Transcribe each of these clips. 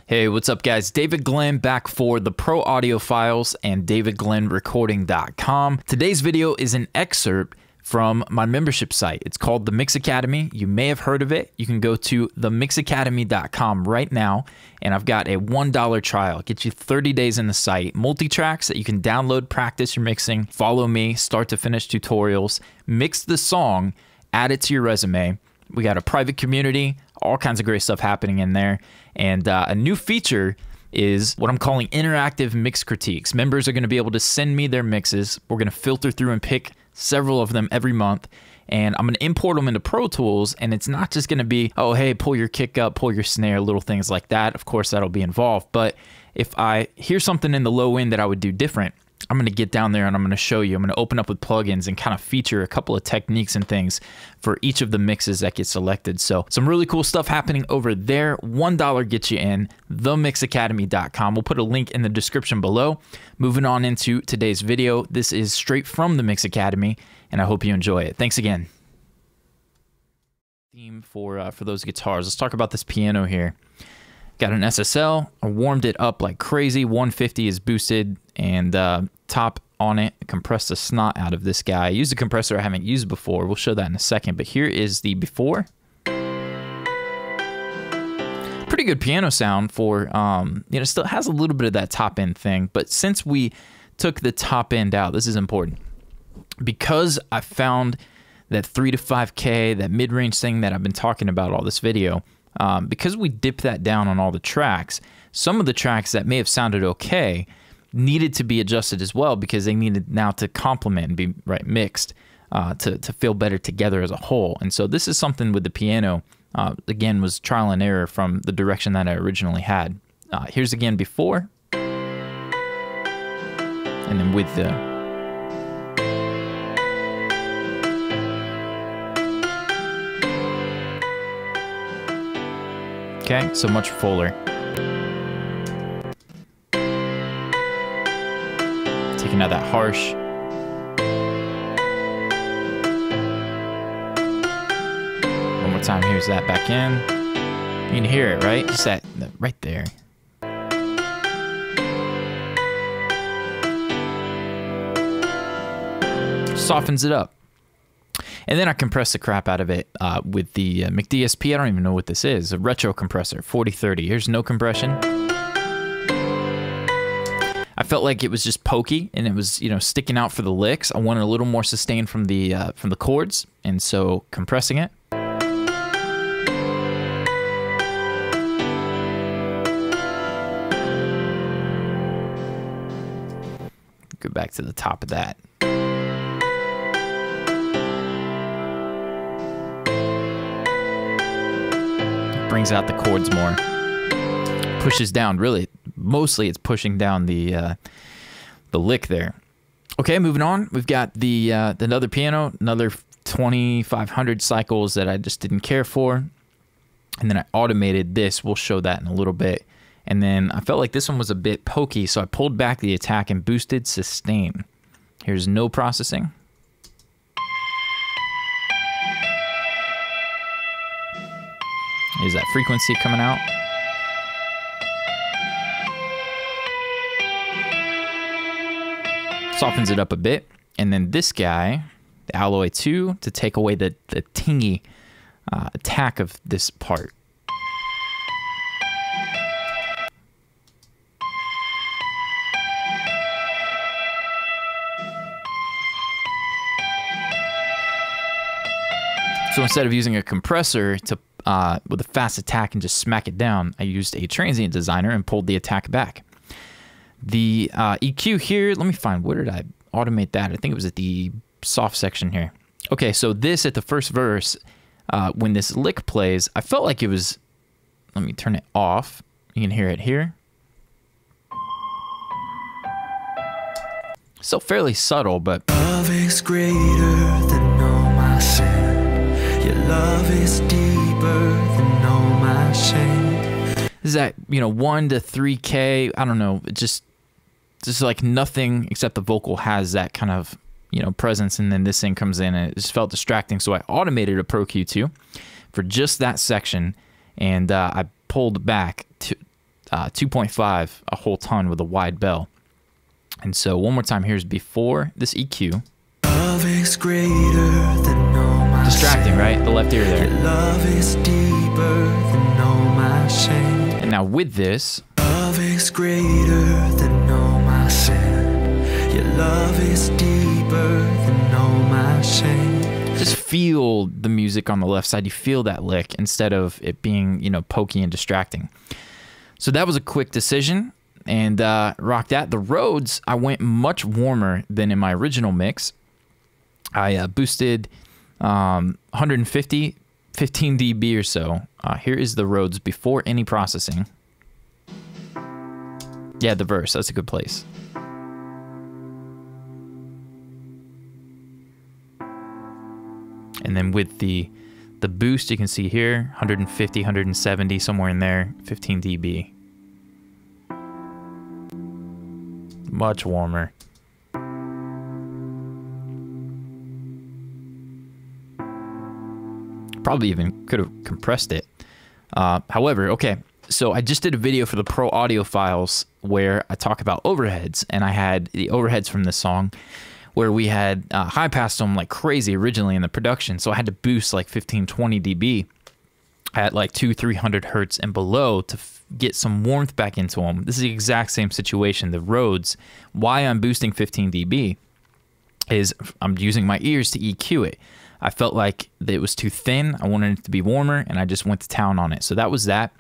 Hey, what's up guys? David Glenn back for the Pro Audio Files and davidglennrecording.com. Today's video is an excerpt from my membership site. It's called The Mix Academy. You may have heard of it. You can go to themixacademy.com right now, and I've got a $1 trial. It gets you 30 days in the site, multi-tracks that you can download, practice your mixing, follow me, start to finish tutorials, mix the song, add it to your resume. We got a private community, all kinds of great stuff happening in there. And a new feature is what I'm calling interactive mix critiques. Members are going to be able to send me their mixes. We're going to filter through and pick several of them every month. And I'm going to import them into Pro Tools. And it's not just going to be, oh, hey, pull your kick up, pull your snare, little things like that. Of course, that'll be involved. But if I hear something in the low end that I would do different, I'm going to get down there and I'm going to show you. I'm going to open up with plugins and kind of feature a couple of techniques and things for each of the mixes that get selected. So some really cool stuff happening over there. $1 gets you in, themixacademy.com. We'll put a link in the description below. Moving on into today's video. This is straight from the Mix Academy, and I hope you enjoy it. Thanks again. Theme for those guitars. Let's talk about this piano here. Got an SSL. I warmed it up like crazy. 150 is boosted, and top on it, compressed the snot out of this guy. I used a compressor I haven't used before. We'll show that in a second, but here is the before. Pretty good piano sound for, you know, still has a little bit of that top end thing, but since we took the top end out, this is important. Because I found that 3 to 5K, that mid-range thing that I've been talking about all this video, because we dipped that down on all the tracks, some of the tracks that may have sounded okay needed to be adjusted as well, because they needed now to complement and be mixed to feel better together as a whole. And so this is something with the piano, again, was trial and error from the direction that I originally had. Here's again before, and then with the okay, so much fuller. Taking out that harsh. One more time, here's that back in. You can hear it, right? Just that right there. Softens it up. And then I compress the crap out of it with the McDSP. I don't even know what this is. A retro compressor, 4030. Here's no compression. I felt like it was just pokey and it was, you know, sticking out for the licks. I wanted a little more sustain from the chords, and so compressing it. Go back to the top of that. Brings out the chords more, pushes down, really mostly it's pushing down the lick there. Okay, moving on, we've got the other piano, another 2500 cycles that I just didn't care for, and then I automated this. We'll show that in a little bit. And then I felt like this one was a bit pokey, so I pulled back the attack and boosted sustain. Here's no processing. Is that frequency coming out? Softens it up a bit. And then this guy, the Alloy 2, to take away the tingy attack of this part. So instead of using a compressor to with a fast attack and just smack it down, I used a transient designer and pulled the attack back. The EQ here, let me find, where did I automate that? I think it was at the soft section here. Okay, so this at the first verse, when this lick plays, I felt like it was, let me turn it off. You can hear it here. Still fairly subtle, but love is greater than all my sin. Your love is deeper than all my shame. This is at, you know, 1 to 3K. I don't know. It just like nothing except the vocal has that kind of, you know, presence, and then this thing comes in and it just felt distracting. So I automated a Pro Q2 for just that section, and I pulled back to 2.5, a whole ton with a wide bell. And so one more time, here's before this EQ. Love is greater than all my Distracting, right? The left ear there. Your love is deeper than all my shame. And now with this, Love is greater than all my sin. Your love is deeper than all my shame. just feel the music on the left side. You feel that lick instead of it being, you know, pokey and distracting. So that was a quick decision, and rock that. The Rhodes, I went much warmer than in my original mix. I boosted 150, 15 dB or so. Here is the Rhodes before any processing. Yeah, the verse, that's a good place. And then with the boost, you can see here, 150, 170, somewhere in there, 15 dB. Much warmer. Probably even could have compressed it. However, okay, so I just did a video for the Pro Audio Files where I talk about overheads, and I had the overheads from this song where we had high passed them like crazy originally in the production, so I had to boost like 15, 20 dB at like 200-300 hertz and below to get some warmth back into them. This is the exact same situation. The Rhodes, why I'm boosting 15 dB is I'm using my ears to EQ it. I felt like it was too thin. I wanted it to be warmer, and I just went to town on it. So that was that.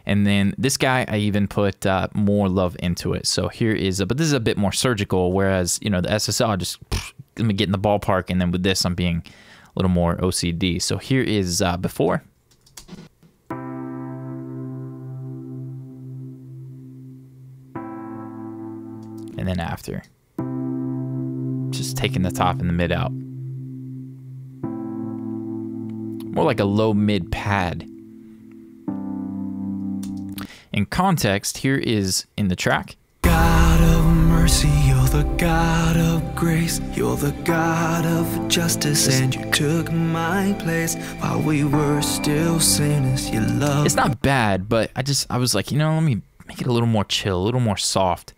And then this guy, I even put more love into it. So here is, but this is a bit more surgical, whereas, you know, the SSL, I just, let me get in the ballpark, and then with this, I'm being a little more OCD. So here is before. And then after. Just taking the top and the mid out. More like a low mid pad. In context, here is in the track. God of mercy, you're the God of grace, you're the God of justice, and you took my place while we were still sinners. You love. It's not bad, but I was like, you know, let me make it a little more chill, a little more soft.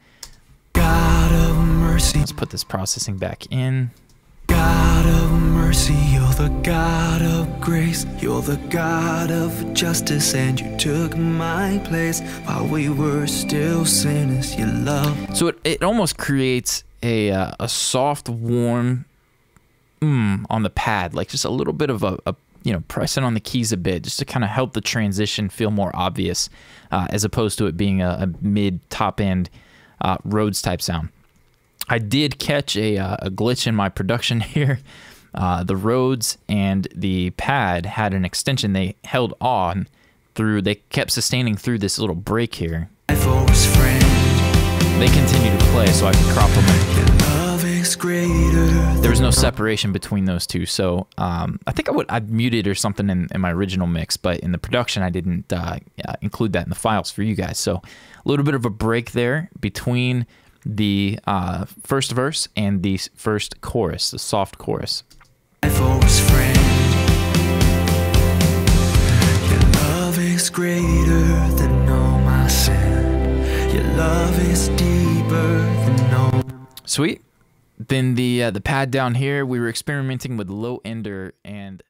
God of mercy. Let's put this processing back in. God of mercy, you're the God of grace, you're the God of justice, and you took my place while we were still sinners. You love. So it almost creates a soft, warm on the pad, like just a little bit of a you know, pressing on the keys a bit, just to kind of help the transition feel more obvious, as opposed to it being a mid top end Rhodes type sound. I did catch a glitch in my production here. The Rhodes and the pad had an extension they held on through, they kept sustaining through this little break here. They continue to play, so I can crop them in. There was no separation between those two, so I think I'd muted or something in my original mix, but in the production I didn't include that in the files for you guys. So a little bit of a break there between the first verse and the first chorus, the soft chorus. Your love is greater than all my sin. Your love is deeper than all. Sweet. Then the pad down here, we were experimenting with low ender, and